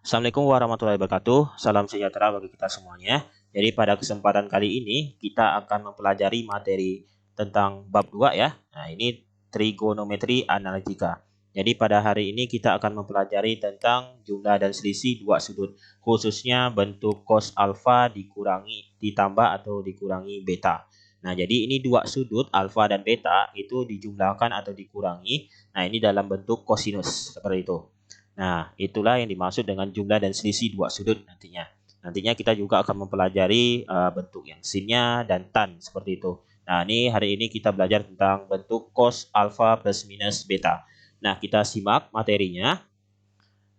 Assalamualaikum warahmatullahi wabarakatuh. Salam sejahtera bagi kita semuanya. Jadi pada kesempatan kali ini kita akan mempelajari materi tentang bab 2 ya. Nah, ini trigonometri analitika. Jadi pada hari ini kita akan mempelajari tentang jumlah dan selisih dua sudut, khususnya bentuk cos alfa dikurangi ditambah atau dikurangi beta. Nah, jadi ini dua sudut alfa dan beta itu dijumlahkan atau dikurangi. Nah, ini dalam bentuk kosinus seperti itu. Nah, itulah yang dimaksud dengan jumlah dan selisih dua sudut nantinya. Nantinya kita juga akan mempelajari bentuk yang sinnya dan tan seperti itu. Nah, ini hari ini kita belajar tentang bentuk cos alfa plus minus beta. Nah, kita simak materinya.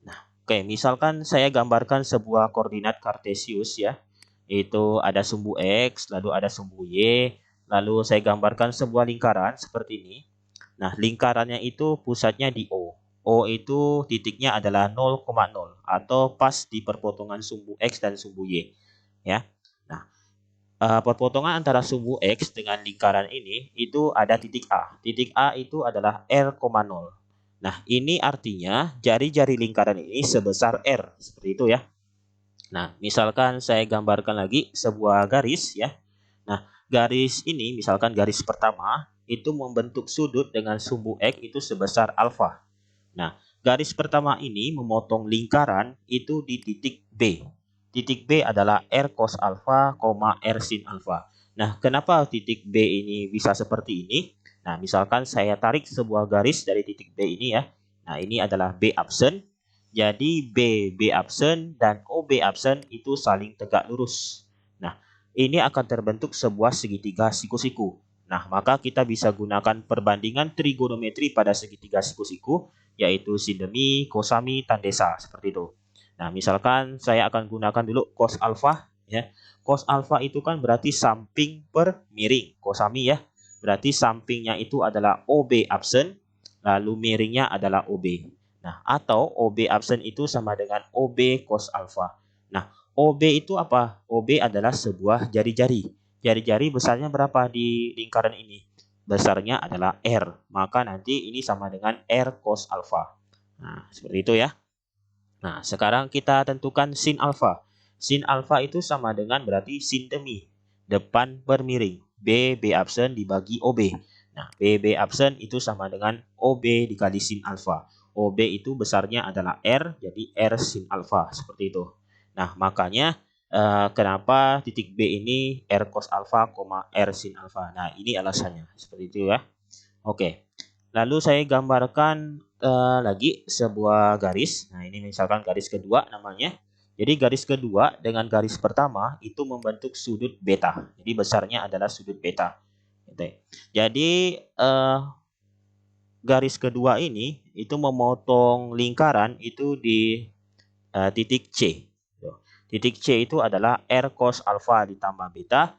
Nah, oke, misalkan saya gambarkan sebuah koordinat kartesius ya. Itu ada sumbu X, lalu ada sumbu Y, lalu saya gambarkan sebuah lingkaran seperti ini. Nah, lingkarannya itu pusatnya di O. O itu titiknya adalah 0,0 atau pas di perpotongan sumbu X dan sumbu Y. Ya. Nah, perpotongan antara sumbu X dengan lingkaran ini itu ada titik A. Titik A itu adalah R,0. Nah, ini artinya jari-jari lingkaran ini sebesar R. Seperti itu ya. Nah, misalkan saya gambarkan lagi sebuah garis ya. Nah, garis ini misalkan garis pertama itu membentuk sudut dengan sumbu X itu sebesar alfa. Nah, garis pertama ini memotong lingkaran itu di titik B. Titik B adalah R cos alfa, R sin alfa. Nah, kenapa titik B ini bisa seperti ini? Nah, misalkan saya tarik sebuah garis dari titik B ini ya. Nah, ini adalah B absen. Jadi B absen dan OB absen itu saling tegak lurus. Nah, ini akan terbentuk sebuah segitiga siku-siku. Nah, maka kita bisa gunakan perbandingan trigonometri pada segitiga siku-siku, yaitu sindemi, kosami, tandesa, seperti itu. Nah, misalkan saya akan gunakan dulu cos alfa, ya. Cos alfa itu kan berarti samping per miring, kosami ya. Berarti sampingnya itu adalah OB absen, lalu miringnya adalah OB. Nah, atau OB absen itu sama dengan OB cos alfa. Nah, OB itu apa? OB adalah sebuah jari-jari. Jari-jari besarnya berapa di lingkaran ini? Besarnya adalah R. Maka nanti ini sama dengan R cos alfa. Nah, seperti itu ya. Nah, sekarang kita tentukan sin alfa. Sin alfa itu sama dengan berarti sin demi. Depan bermiring. B absen dibagi OB. Nah, B absen itu sama dengan OB dikali sin alfa. OB itu besarnya adalah R, jadi R sin alfa. Seperti itu. Nah, makanya kenapa titik B ini R cos alfa, R sin alfa. Nah, ini alasannya. Seperti itu ya. Oke. Lalu saya gambarkan lagi sebuah garis. Nah, ini misalkan garis kedua namanya. Jadi garis kedua dengan garis pertama itu membentuk sudut beta. Jadi besarnya adalah sudut beta. Jadi garis kedua ini itu memotong lingkaran itu di titik C. Titik C itu adalah R cos alfa ditambah beta,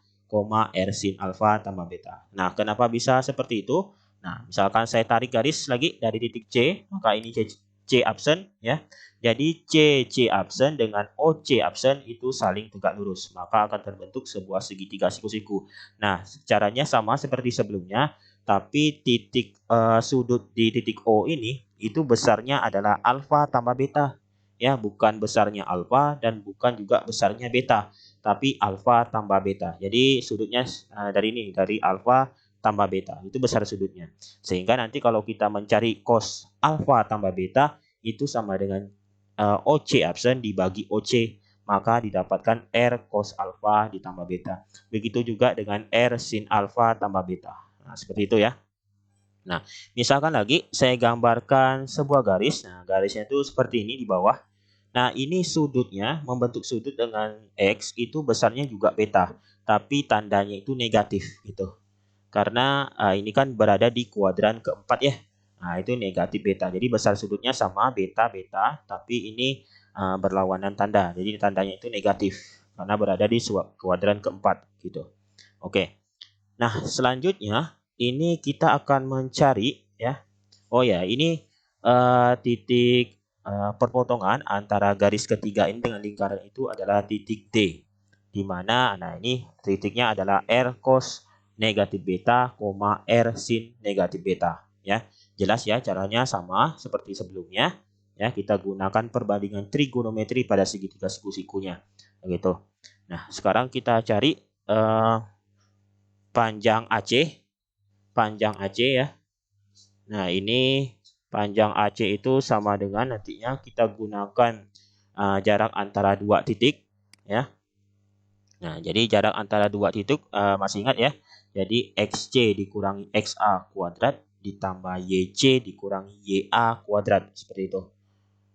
R sin alfa tambah beta. Nah, kenapa bisa seperti itu? Nah, misalkan saya tarik garis lagi dari titik C, maka ini C absen ya. Jadi C absen dengan OC absen itu saling tegak lurus, maka akan terbentuk sebuah segitiga siku-siku. Nah, caranya sama seperti sebelumnya, tapi titik sudut di titik O ini itu besarnya adalah alfa tambah beta. Ya, bukan besarnya alfa dan bukan juga besarnya beta, tapi alfa tambah beta. Jadi sudutnya dari alfa tambah beta itu besar sudutnya. Sehingga nanti kalau kita mencari cos alfa tambah beta itu sama dengan OC absen dibagi OC, maka didapatkan R cos alfa ditambah beta. Begitu juga dengan R sin alfa tambah beta. Nah, seperti itu ya. Nah, misalkan lagi saya gambarkan sebuah garis. Nah, garisnya itu seperti ini di bawah. Nah, ini sudutnya membentuk sudut dengan X itu besarnya juga beta, tapi tandanya itu negatif gitu. Karena ini kan berada di kuadran keempat ya. Nah, itu negatif beta. Jadi besar sudutnya sama beta beta, tapi ini berlawanan tanda. Jadi tandanya itu negatif karena berada di kuadran keempat gitu. Oke. Nah, selanjutnya ini kita akan mencari ya. Oh ya, ini titik perpotongan antara garis ketiga ini dengan lingkaran itu adalah titik D. Di mana nah ini titiknya adalah R cos negatif beta, R sin negatif beta ya. Jelas ya, caranya sama seperti sebelumnya. Ya, kita gunakan perbandingan trigonometri pada segitiga siku-sikunya. Begitu. Nah, sekarang kita cari panjang AC. Panjang AC ya. Nah, ini panjang AC itu sama dengan nantinya kita gunakan jarak antara dua titik ya. Nah, jadi jarak antara dua titik masih ingat ya. Jadi XC dikurangi XA kuadrat ditambah YC dikurangi YA kuadrat seperti itu.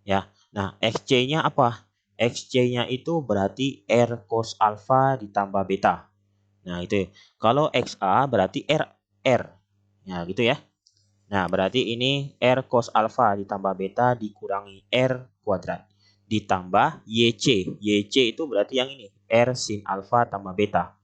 Ya. Nah, XC-nya apa? XC-nya itu berarti R cos alpha ditambah beta. Nah, itu. Kalau XA berarti R. Ya, gitu ya. Nah, berarti ini R cos alpha ditambah beta dikurangi R kuadrat. Ditambah YC. YC itu berarti yang ini. R sin alpha tambah beta.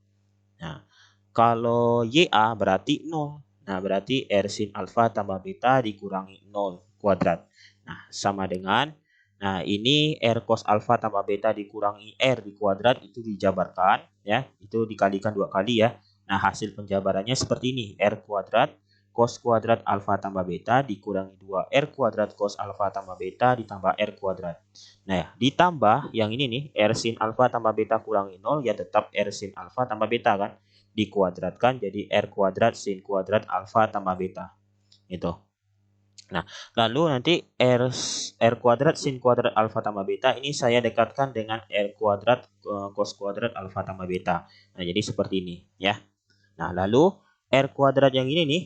Nah, kalau YA berarti 0. Nah, berarti R sin alpha tambah beta dikurangi 0 kuadrat. Nah, sama dengan, nah ini R cos alpha tambah beta dikurangi R di kuadrat itu dijabarkan. Ya, itu dikalikan 2 kali ya. Nah, hasil penjabarannya seperti ini. R kuadrat cos kuadrat alfa tambah beta dikurangi 2R kuadrat cos alfa tambah beta ditambah R kuadrat. Nah, ya, ditambah yang ini nih, R sin alfa tambah beta kurangi 0, ya tetap R sin alfa tambah beta kan. Dikuadratkan jadi R kuadrat sin kuadrat alfa tambah beta. Itu. Nah, lalu nanti R kuadrat sin kuadrat alfa tambah beta ini saya dekatkan dengan R kuadrat cos kuadrat alfa tambah beta. Nah, jadi seperti ini ya. Nah, lalu R kuadrat yang ini nih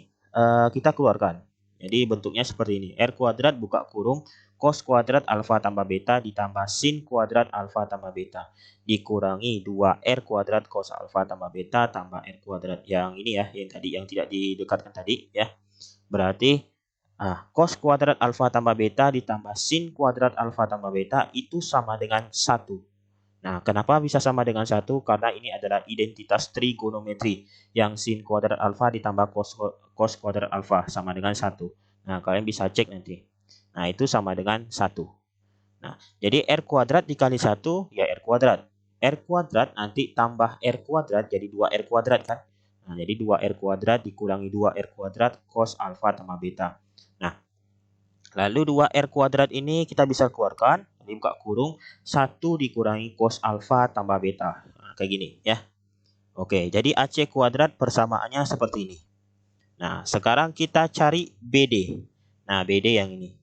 kita keluarkan. Jadi bentuknya seperti ini. R kuadrat buka kurung cos kuadrat alfa tambah beta ditambah sin kuadrat alfa tambah beta dikurangi 2R kuadrat cos alfa tambah beta tambah R kuadrat. Yang ini ya, yang tadi yang tidak didekatkan tadi ya. Berarti cos kuadrat alfa tambah beta ditambah sin kuadrat alfa tambah beta itu sama dengan 1. Nah, kenapa bisa sama dengan 1? Karena ini adalah identitas trigonometri. Yang sin kuadrat alfa ditambah cos kuadrat alfa sama dengan 1. Nah, kalian bisa cek nanti. Nah, itu sama dengan 1. Nah, jadi R kuadrat dikali 1, ya R kuadrat. R kuadrat nanti tambah R kuadrat jadi 2R kuadrat kan? Nah, jadi 2R kuadrat dikurangi 2R kuadrat cos alfa tambah beta. Nah, lalu 2R kuadrat ini kita bisa keluarkan. Jadi buka kurung 1 dikurangi cos alfa tambah beta. Nah, kayak gini ya. Oke, jadi AC kuadrat persamaannya seperti ini. Nah, sekarang kita cari BD. Nah, BD yang ini.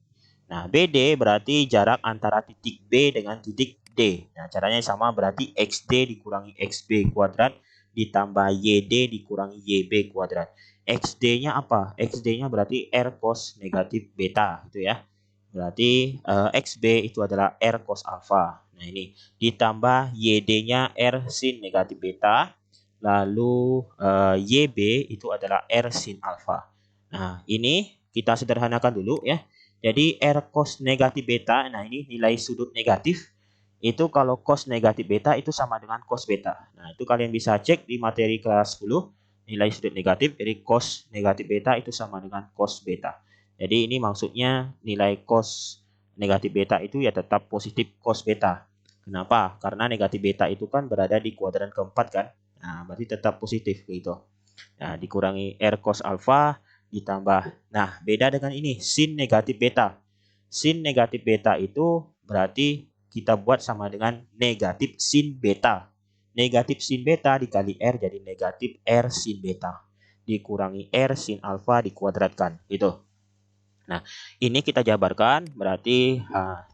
Nah, BD berarti jarak antara titik B dengan titik D. Nah, caranya sama berarti XD dikurangi XB kuadrat ditambah YD dikurangi YB kuadrat. XD-nya apa? XD-nya berarti R cos negatif beta gitu ya. Berarti XB itu adalah R cos alpha. Nah, ini ditambah YD-nya R sin negatif beta. Lalu YB itu adalah R sin alpha. Nah, ini kita sederhanakan dulu ya. Jadi R cos negatif beta, nah ini nilai sudut negatif. Itu kalau cos negatif beta itu sama dengan cos beta. Nah, itu kalian bisa cek di materi kelas 10. Nilai sudut negatif, jadi cos negatif beta itu sama dengan cos beta. Jadi ini maksudnya nilai cos negatif beta itu ya tetap positif cos beta. Kenapa? Karena negatif beta itu kan berada di kuadran keempat kan. Nah, berarti tetap positif gitu. Nah, dikurangi R cos alpha ditambah. Nah, beda dengan ini sin negatif beta. Sin negatif beta itu berarti kita buat sama dengan negatif sin beta. Negatif sin beta dikali R jadi negatif R sin beta. Dikurangi R sin alpha dikuadratkan. Gitu. Nah, ini kita jabarkan, berarti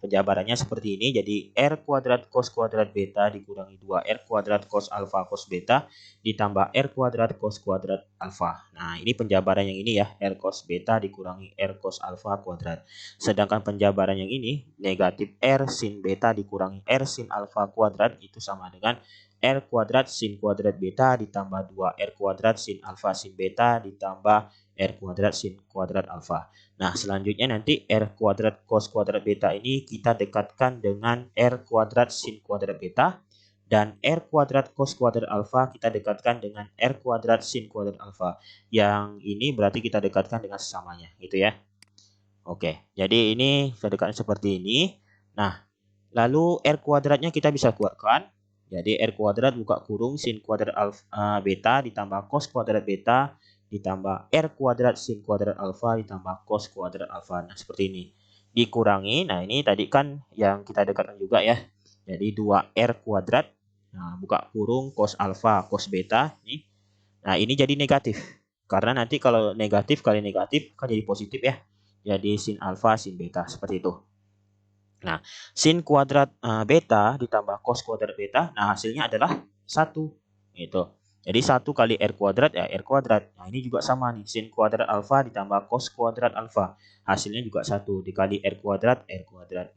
penjabarannya seperti ini. Jadi R kuadrat cos kuadrat beta dikurangi 2R kuadrat cos alpha cos beta ditambah R kuadrat cos kuadrat alpha. Nah, ini penjabaran yang ini ya, R cos beta dikurangi R cos alpha kuadrat. Sedangkan penjabaran yang ini, negatif R sin beta dikurangi R sin alpha kuadrat itu sama dengan R kuadrat sin kuadrat beta ditambah 2R kuadrat sin alpha sin beta ditambah R kuadrat sin kuadrat alpha. Nah, selanjutnya nanti R kuadrat cos kuadrat beta ini kita dekatkan dengan R kuadrat sin kuadrat beta. Dan R kuadrat cos kuadrat alpha kita dekatkan dengan R kuadrat sin kuadrat alpha. Yang ini berarti kita dekatkan dengan sesamanya, gitu ya. Oke, jadi ini saya dekatkan seperti ini. Nah, lalu R kuadratnya kita bisa keluarkan. Jadi R kuadrat buka kurung sin kuadrat alpha beta ditambah cos kuadrat beta ditambah R kuadrat sin kuadrat alfa ditambah cos kuadrat alfa. Nah, seperti ini. dikurangi, nah ini tadi kan yang kita dekatkan juga ya. Jadi 2R kuadrat, nah buka kurung cos alfa cos beta nih. Nah ini jadi negatif. Karena nanti kalau negatif kali negatif kan jadi positif ya. Jadi sin alfa sin beta seperti itu. Nah, sin kuadrat beta ditambah cos kuadrat beta, nah hasilnya adalah 1. Gitu. Jadi 1 kali R kuadrat ya R kuadrat. Nah, ini juga sama nih, sin kuadrat alfa ditambah cos kuadrat alfa. Hasilnya juga 1 dikali R kuadrat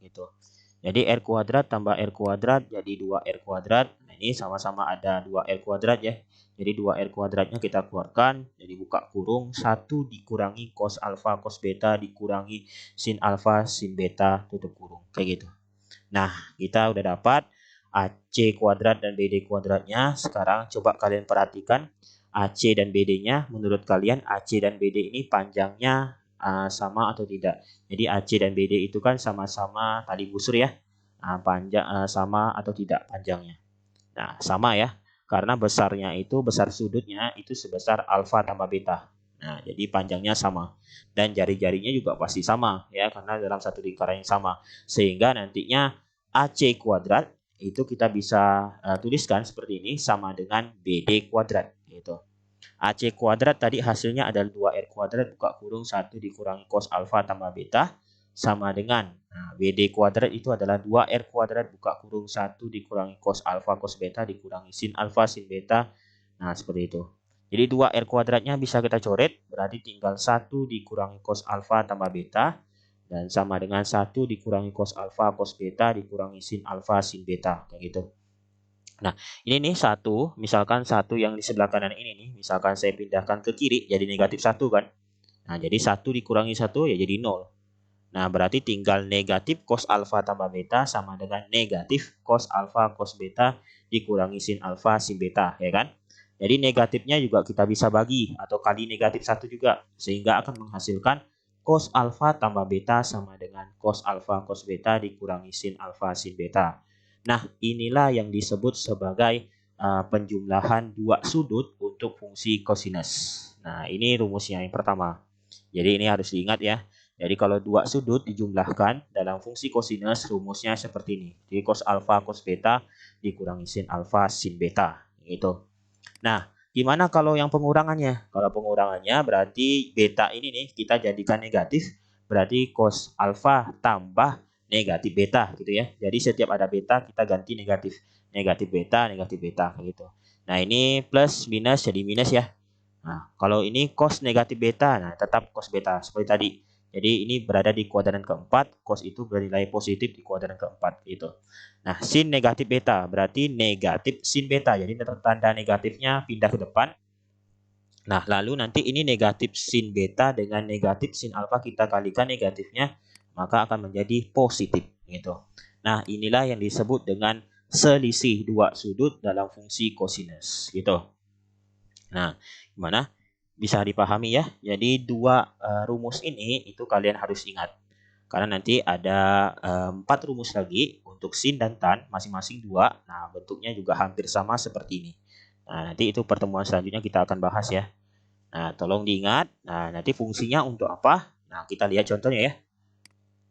gitu. Jadi R kuadrat tambah R kuadrat jadi 2R kuadrat. Nah, ini sama-sama ada 2R kuadrat ya. Jadi 2R kuadratnya kita keluarkan. Jadi buka kurung 1 dikurangi cos alfa cos beta dikurangi sin alfa sin beta tutup kurung. Kayak gitu. Nah, kita udah dapat AC kuadrat dan BD kuadratnya. Sekarang coba kalian perhatikan AC dan BD-nya. Menurut kalian AC dan BD ini panjangnya sama atau tidak? Jadi AC dan BD itu kan sama-sama tali busur ya. Panjang sama atau tidak panjangnya? Nah, sama ya. Karena besarnya itu besar sudutnya itu sebesar alfa tambah beta. Nah, jadi panjangnya sama. Dan jari-jarinya juga pasti sama ya karena dalam satu lingkaran yang sama. Sehingga nantinya AC kuadrat itu kita bisa tuliskan seperti ini sama dengan BD kuadrat gitu. AC kuadrat tadi hasilnya adalah 2R kuadrat buka kurung 1 dikurangi cos alfa tambah beta sama dengan BD kuadrat itu adalah 2R kuadrat buka kurung 1 dikurangi cos alfa cos beta dikurangi sin alfa sin beta. Nah, seperti itu. Jadi 2R kuadratnya bisa kita coret, berarti tinggal 1 dikurangi cos alfa tambah beta dan sama dengan 1 dikurangi cos alfa cos beta dikurangi sin alfa sin beta kayak gitu. Nah, ini nih 1, misalkan 1 yang di sebelah kanan ini nih, misalkan saya pindahkan ke kiri jadi negatif 1 kan. Nah, jadi 1 dikurangi 1 ya jadi 0. Nah, berarti tinggal negatif cos alfa tambah beta sama dengan negatif cos alfa cos beta dikurangi sin alfa sin beta, ya kan? Jadi negatifnya juga kita bisa bagi atau kali negatif 1 juga, sehingga akan menghasilkan cos alfa tambah beta sama dengan cos alfa cos beta dikurangi sin alfa sin beta. Nah, inilah yang disebut sebagai penjumlahan dua sudut untuk fungsi kosinus. Nah, ini rumusnya yang pertama. Jadi ini harus diingat ya. Jadi kalau dua sudut dijumlahkan dalam fungsi kosinus rumusnya seperti ini. Jadi cos alfa cos beta dikurangi sin alfa sin beta gitu. Nah, gimana kalau yang pengurangannya? Kalau pengurangannya berarti beta ini nih kita jadikan negatif, berarti cos alfa tambah negatif beta gitu ya. Jadi setiap ada beta kita ganti negatif. Negatif beta gitu. Nah, ini plus minus jadi minus ya. Nah, kalau ini cos negatif beta, nah tetap cos beta seperti tadi. Jadi ini berada di kuadran keempat, cos itu bernilai positif di kuadran keempat gitu. Nah, sin negatif beta berarti negatif sin beta. Jadi tanda negatifnya pindah ke depan. Nah, lalu nanti ini negatif sin beta dengan negatif sin alfa kita kalikan negatifnya, maka akan menjadi positif gitu. Nah, inilah yang disebut dengan selisih dua sudut dalam fungsi kosinus gitu. Nah, gimana? Bisa dipahami ya. Jadi dua rumus ini itu kalian harus ingat. Karena nanti ada 4 rumus lagi untuk sin dan tan masing-masing 2. Nah, bentuknya juga hampir sama seperti ini. Nah, nanti itu pertemuan selanjutnya kita akan bahas ya. Nah, tolong diingat. Nah, nanti fungsinya untuk apa? Nah, kita lihat contohnya ya.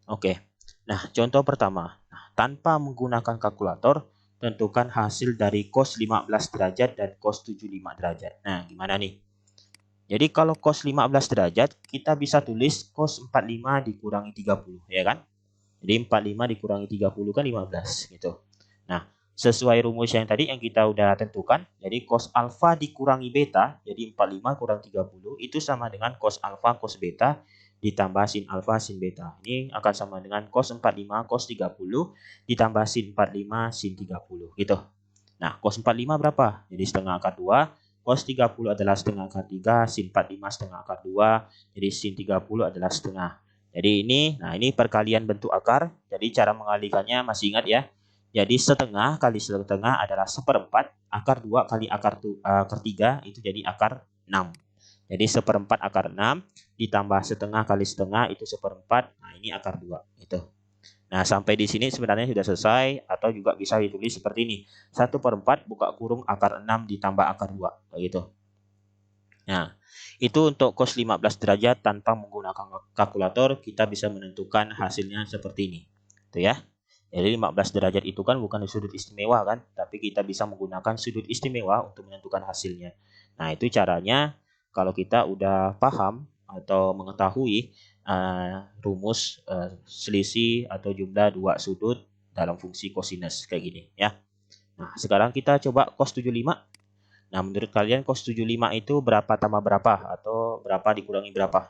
Oke. Nah, contoh pertama. Nah, tanpa menggunakan kalkulator, tentukan hasil dari cos 15 derajat dan cos 75 derajat. Nah, gimana nih? Jadi kalau cos 15 derajat, kita bisa tulis cos 45 dikurangi 30, ya kan? Jadi 45 dikurangi 30 kan 15 gitu. Nah, sesuai rumus yang tadi yang kita udah tentukan, jadi cos alfa dikurangi beta, jadi 45 kurang 30 itu sama dengan cos alfa cos beta ditambah sin alfa sin beta. Ini akan sama dengan cos 45 cos 30 ditambah sin 45 sin 30 gitu. Nah, cos 45 berapa? Jadi setengah akar 2. Cos 30 adalah setengah akar 3, sin 45 setengah akar 2, jadi sin 30 adalah setengah. Jadi ini perkalian bentuk akar, jadi cara mengalikannya masih ingat ya. Jadi setengah kali setengah adalah seperempat, akar 2 kali akar 3 itu jadi akar 6. Jadi seperempat akar 6 ditambah setengah kali setengah itu seperempat, nah ini akar 2 itu. Nah, sampai di sini sebenarnya sudah selesai atau juga bisa ditulis seperti ini. 1/4 buka kurung akar 6 ditambah akar 2. Kayak gitu. Nah, itu untuk cos 15 derajat tanpa menggunakan kalkulator, kita bisa menentukan hasilnya seperti ini. Itu ya. Jadi 15 derajat itu kan bukan sudut istimewa kan, tapi kita bisa menggunakan sudut istimewa untuk menentukan hasilnya. Nah, itu caranya kalau kita udah paham atau mengetahui rumus selisih atau jumlah dua sudut dalam fungsi kosinus kayak gini ya. Nah, sekarang kita coba cos 75. Nah, menurut kalian cos 75 itu berapa tambah berapa atau berapa dikurangi berapa?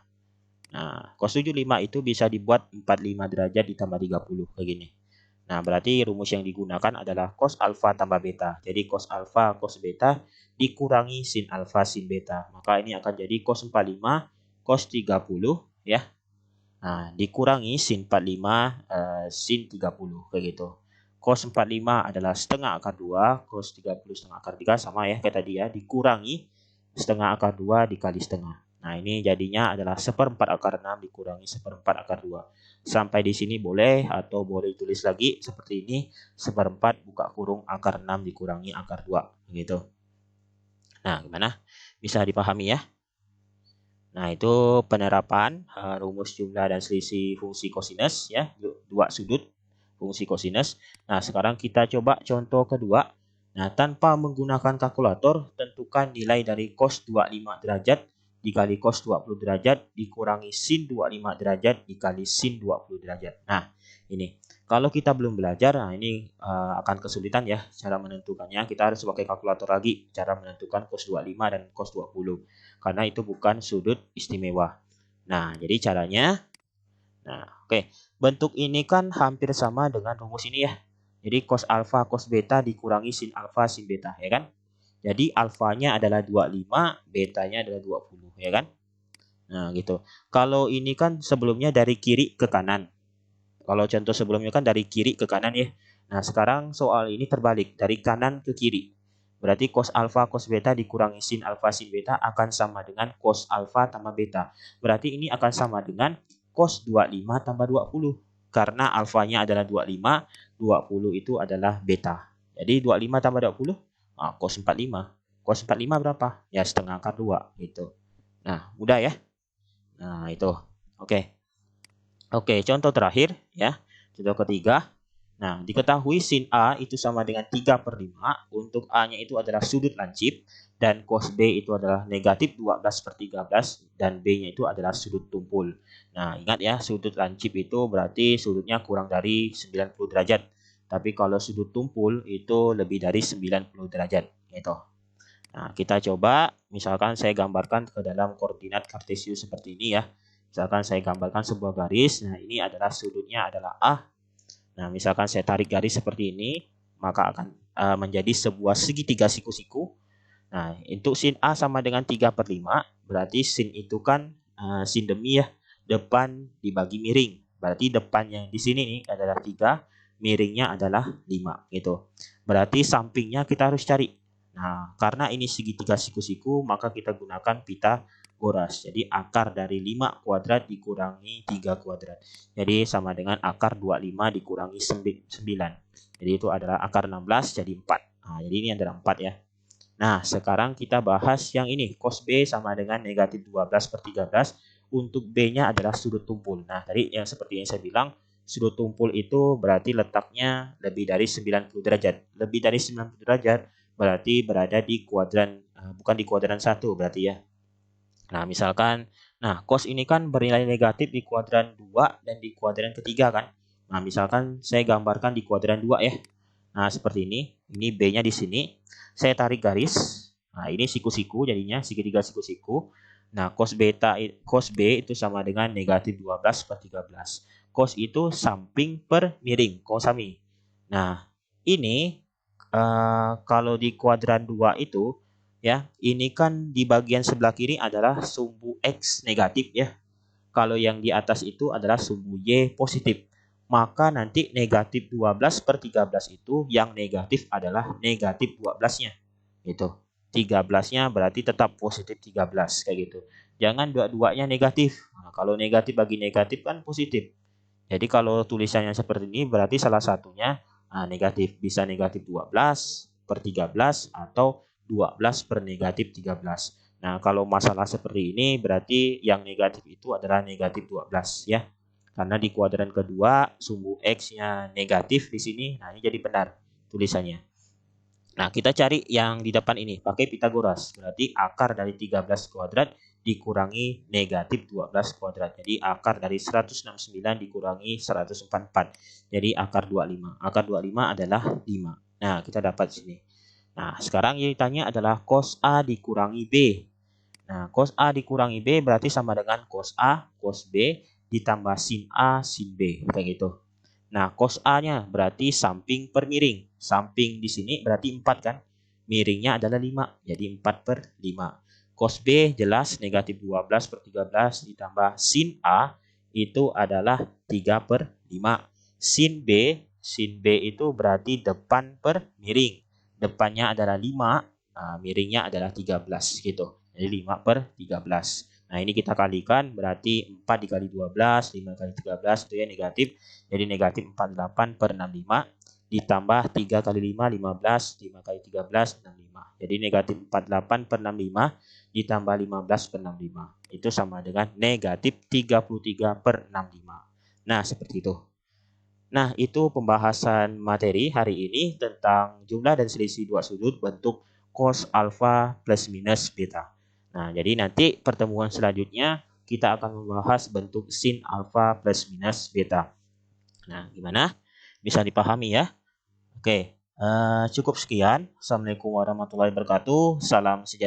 Nah, cos 75 itu bisa dibuat 45 derajat ditambah 30 kayak gini. Nah, berarti rumus yang digunakan adalah cos alfa tambah beta. Jadi cos alfa cos beta dikurangi sin alfa sin beta. Maka ini akan jadi cos 45 cos 30 ya. Nah, dikurangi sin 45 sin 30 kayak gitu. Cos 45 adalah setengah akar 2, cos 30 setengah akar 3 sama ya kayak tadi ya, dikurangi setengah akar 2 dikali setengah. Nah, ini jadinya adalah seperempat akar 6 dikurangi seperempat akar 2. Sampai di sini boleh atau boleh tulis lagi seperti ini, seperempat buka kurung akar 6 dikurangi akar 2 gitu. Nah, gimana? Bisa dipahami ya? Nah, itu penerapan rumus jumlah dan selisih fungsi kosinus ya, dua sudut fungsi kosinus. Nah, sekarang kita coba contoh kedua. Nah, tanpa menggunakan kalkulator, tentukan nilai dari cos 25 derajat dikali cos 20 derajat dikurangi sin 25 derajat dikali sin 20 derajat. Nah, ini. Kalau kita belum belajar, nah ini akan kesulitan ya cara menentukannya. Kita harus pakai kalkulator lagi cara menentukan cos 25 dan cos 20. Karena itu bukan sudut istimewa. Nah, jadi caranya, nah oke. Bentuk ini kan hampir sama dengan rumus ini ya. Jadi cos alfa cos beta dikurangi sin alfa sin beta, ya kan? Jadi alfanya adalah 25, betanya adalah 20, ya kan? Nah, gitu. Kalau ini kan sebelumnya dari kiri ke kanan. Kalau contoh sebelumnya kan dari kiri ke kanan ya. Nah, sekarang soal ini terbalik, dari kanan ke kiri. Berarti cos alfa cos beta dikurangi sin alfa sin beta akan sama dengan cos alfa tambah beta. Berarti ini akan sama dengan cos 25 tambah 20. Karena alfanya adalah 25, 20 itu adalah beta. Jadi 25 tambah 20, cos 45. Cos 45 berapa? Ya setengah akar 2 gitu. Nah, mudah ya. Nah, itu. Oke. Oke, contoh terakhir ya. Contoh ketiga. Nah, diketahui sin A itu sama dengan 3/5. Untuk A-nya itu adalah sudut lancip. Dan cos B itu adalah negatif 12/13. Dan B-nya itu adalah sudut tumpul. Nah, ingat ya, sudut lancip itu berarti sudutnya kurang dari 90 derajat. Tapi kalau sudut tumpul itu lebih dari 90 derajat. Gitu. Nah, kita coba, misalkan saya gambarkan ke dalam koordinat kartesius seperti ini ya. Misalkan saya gambarkan sebuah garis, nah ini adalah sudutnya adalah A. Nah, misalkan saya tarik garis seperti ini, maka akan menjadi sebuah segitiga siku-siku. Nah, untuk sin A sama dengan 3/5, berarti sin itu kan sin demi ya, depan dibagi miring. Berarti depan yang di sini nih adalah 3, miringnya adalah 5 gitu. Berarti sampingnya kita harus cari. Nah, karena ini segitiga siku-siku, maka kita gunakan Pitagoras. Jadi akar dari 5 kuadrat dikurangi 3 kuadrat. Jadi sama dengan akar 25 dikurangi 9. Jadi itu adalah akar 16 jadi 4. Nah, jadi ini adalah 4 ya. Nah, sekarang kita bahas yang ini. Cos B sama dengan negatif 12/13. Untuk B-nya adalah sudut tumpul. Nah, tadi yang seperti yang saya bilang, sudut tumpul itu berarti letaknya lebih dari 90 derajat. Lebih dari 90 derajat berarti berada di kuadran, bukan di kuadran 1 berarti ya. Nah, misalkan, nah cos ini kan bernilai negatif di kuadran 2 dan di kuadran ketiga kan. Nah, misalkan saya gambarkan di kuadran 2 ya. Nah, seperti ini. Ini B-nya di sini. Saya tarik garis. Nah, ini siku-siku jadinya, segitiga siku-siku. Nah, cos B itu sama dengan negatif 12/13. Cos itu samping per miring, kosami. Nah, ini kalau di kuadran 2 itu ya, ini kan di bagian sebelah kiri adalah sumbu X negatif ya. Kalau yang di atas itu adalah sumbu Y positif. Maka nanti negatif 12/13 itu yang negatif adalah negatif 12-nya. Gitu. 13-nya berarti tetap positif 13 kayak gitu. Jangan dua-duanya negatif. Nah, kalau negatif bagi negatif kan positif. Jadi kalau tulisannya seperti ini berarti salah satunya negatif. Bisa negatif 12/13 atau 12 per negatif 13. Nah, kalau masalah seperti ini berarti yang negatif itu adalah negatif 12 ya. Karena di kuadran kedua sumbu X-nya negatif di sini. Nah, ini jadi benar tulisannya. Nah, kita cari yang di depan ini pakai Pitagoras. Berarti akar dari 13 kuadrat dikurangi negatif 12 kuadrat. Jadi akar dari 169 dikurangi 144. Jadi akar 25. Akar 25 adalah 5. Nah, kita dapat sini. Nah, sekarang yang ditanya adalah cos A dikurangi B. Nah, cos A dikurangi B berarti sama dengan cos A, cos B ditambah sin A, sin B. Kayak gitu. Nah, cos A-nya berarti samping per miring. Samping di sini berarti 4 kan? Miringnya adalah 5. Jadi 4 per 5. Cos B jelas negatif 12 per 13 ditambah sin A itu adalah 3 per 5. Sin B itu berarti depan per miring. Depannya adalah 5, nah, miringnya adalah 13 gitu. Jadi 5 per 13. Nah, ini kita kalikan berarti 4 dikali 12, 5 kali 13 itu ya negatif. Jadi negatif 48 per 65 ditambah 3 kali 5, 15, 5 kali 13, 65. Jadi negatif 48 per 65 ditambah 15 per 65. Itu sama dengan negatif 33 per 65. Nah, seperti itu. Nah, itu pembahasan materi hari ini tentang jumlah dan selisih dua sudut bentuk cos alfa plus minus beta. Nah, jadi nanti pertemuan selanjutnya kita akan membahas bentuk sin alfa plus minus beta. Nah, gimana? Bisa dipahami ya? Oke, cukup sekian. Assalamualaikum warahmatullahi wabarakatuh. Salam sejahtera.